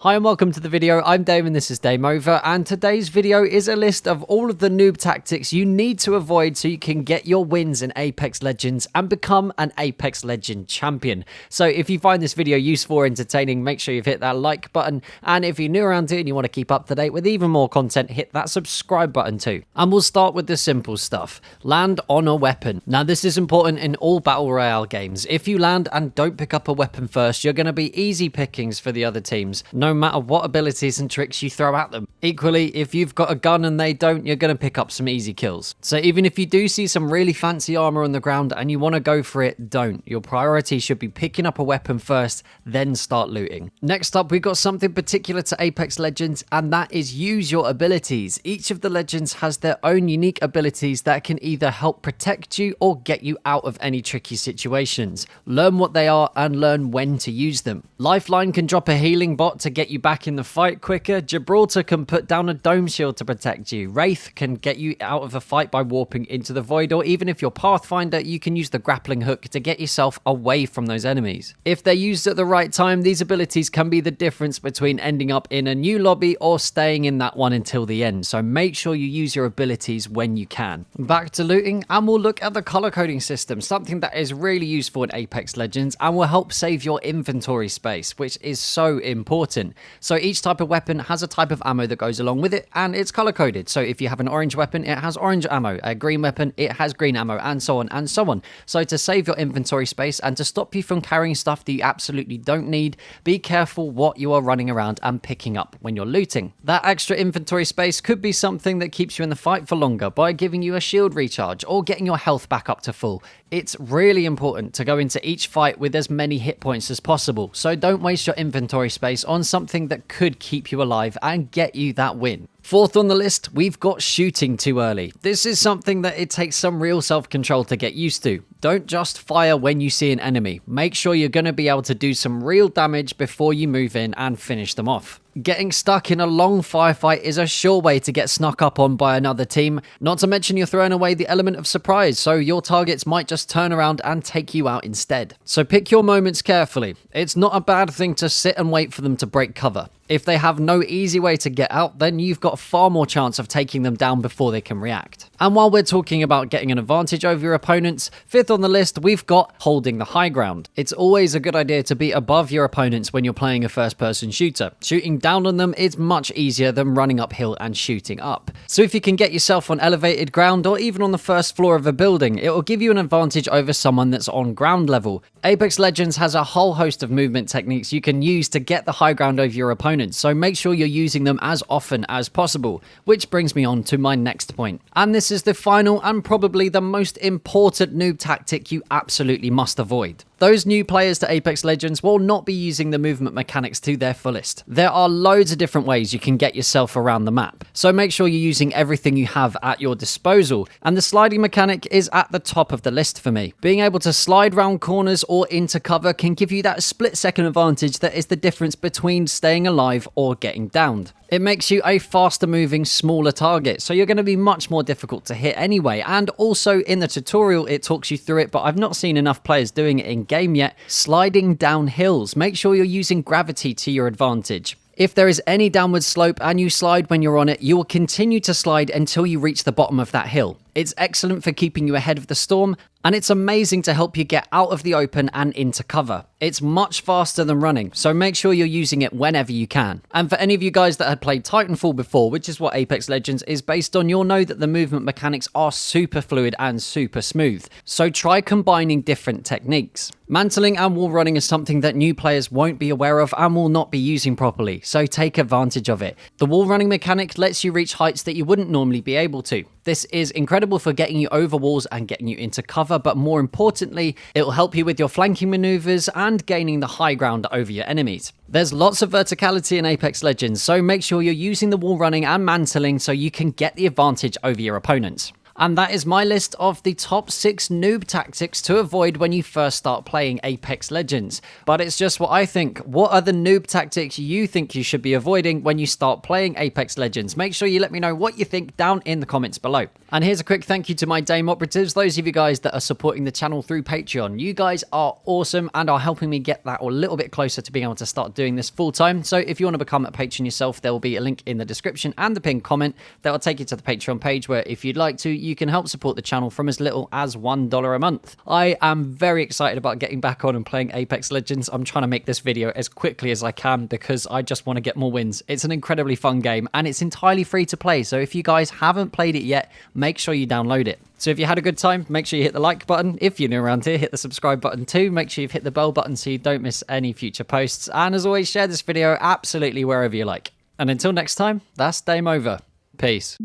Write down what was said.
Hi and welcome to the video. I'm Dave and this is Dame Over, and today's video is a list of all of the noob tactics you need to avoid so you can get your wins in Apex Legends and become an Apex Legend champion. So if you find this video useful or entertaining, make sure you've hit that like button, and if you're new around here and you want to keep up to date with even more content, hit that subscribe button too. And we'll start with the simple stuff. Land on a weapon. Now this is important in all Battle Royale games. If you land and don't pick up a weapon first, you're going to be easy pickings for the other teams, no matter what abilities and tricks you throw at them. Equally, if you've got a gun and they don't, you're going to pick up some easy kills. So even if you do see some really fancy armor on the ground and you want to go for it, don't. Your priority should be picking up a weapon first, then start looting. Next up, we've got something particular to Apex Legends, and that is use your abilities. Each of the legends has their own unique abilities that can either help protect you or get you out of any tricky situations. Learn what they are and learn when to use them. Lifeline can drop a healing bot to get you back in the fight quicker. Gibraltar can put down a dome shield to protect you. Wraith can get you out of a fight by warping into the void, or even if you're Pathfinder, you can use the grappling hook to get yourself away from those enemies. If they're used at the right time, these abilities can be the difference between ending up in a new lobby or staying in that one until the end, so make sure you use your abilities when you can. Back to looting, and we'll look at the color coding system, something that is really useful in Apex Legends and will help save your inventory space, which is so important. So each type of weapon has a type of ammo that goes along with it, and it's color coded. So if you have an orange weapon, it has orange ammo. A green weapon, it has green ammo, and so on and so on. So to save your inventory space and to stop you from carrying stuff that you absolutely don't need, be careful what you are running around and picking up when you're looting. That extra inventory space could be something that keeps you in the fight for longer by giving you a shield recharge or getting your health back up to full. It's really important to go into each fight with as many hit points as possible, so don't waste your inventory space on something that could keep you alive and get you that win. Fourth on the list, we've got shooting too early. This is something that it takes some real self-control to get used to. Don't just fire when you see an enemy. Make sure you're going to be able to do some real damage before you move in and finish them off. Getting stuck in a long firefight is a sure way to get snuck up on by another team, not to mention you're throwing away the element of surprise, so your targets might just turn around and take you out instead. So pick your moments carefully. It's not a bad thing to sit and wait for them to break cover. If they have no easy way to get out, then you've got far more chance of taking them down before they can react. And while we're talking about getting an advantage over your opponents, fifth on the list, we've got holding the high ground. It's always a good idea to be above your opponents when you're playing a first-person shooter. Shooting down on them is much easier than running uphill and shooting up. So if you can get yourself on elevated ground or even on the first floor of a building, it will give you an advantage over someone that's on ground level. Apex Legends has a whole host of movement techniques you can use to get the high ground over your opponents, so make sure you're using them as often as possible, which brings me on to my next point. And this is the final and probably the most important noob tactic you absolutely must avoid. Those new players to Apex Legends will not be using the movement mechanics to their fullest. There are loads of different ways you can get yourself around the map, so make sure you're using everything you have at your disposal, and the sliding mechanic is at the top of the list for me. Being able to slide round corners or into cover can give you that split-second advantage that is the difference between staying alive or getting downed. It makes you a faster moving, smaller target, so you're going to be much more difficult to hit anyway, and also in the tutorial it talks you through it, but I've not seen enough players doing it in game yet. Sliding down hills. Make sure you're using gravity to your advantage. If there is any downward slope and you slide when you're on it, you will continue to slide until you reach the bottom of that hill. It's excellent for keeping you ahead of the storm, and it's amazing to help you get out of the open and into cover. It's much faster than running, so make sure you're using it whenever you can. And for any of you guys that had played Titanfall before, which is what Apex Legends is based on, you'll know that the movement mechanics are super fluid and super smooth. So try combining different techniques. Mantling and wall running is something that new players won't be aware of and will not be using properly, so take advantage of it. The wall running mechanic lets you reach heights that you wouldn't normally be able to. This is incredible for getting you over walls and getting you into cover, but more importantly, it will help you with your flanking maneuvers and gaining the high ground over your enemies. There's lots of verticality in Apex Legends, so make sure you're using the wall running and mantling so you can get the advantage over your opponents. And that is my list of the top 6 noob tactics to avoid when you first start playing Apex Legends. But it's just what I think. What are the noob tactics you think you should be avoiding when you start playing Apex Legends? Make sure you let me know what you think down in the comments below. And here's a quick thank you to my Dame operatives, those of you guys that are supporting the channel through Patreon. You guys are awesome and are helping me get that a little bit closer to being able to start doing this full time. So if you want to become a patron yourself, there will be a link in the description and the pinned comment that will take you to the Patreon page where, if you'd like to, you can help support the channel from as little as $1 a month. I am very excited about getting back on and playing Apex Legends. I'm trying to make this video as quickly as I can because I just want to get more wins. It's an incredibly fun game and it's entirely free to play. So if you guys haven't played it yet, make sure you download it. So if you had a good time, make sure you hit the like button. If you're new around here, hit the subscribe button too. Make sure you've hit the bell button so you don't miss any future posts. And as always, share this video absolutely wherever you like. And until next time, that's Dame over. Peace.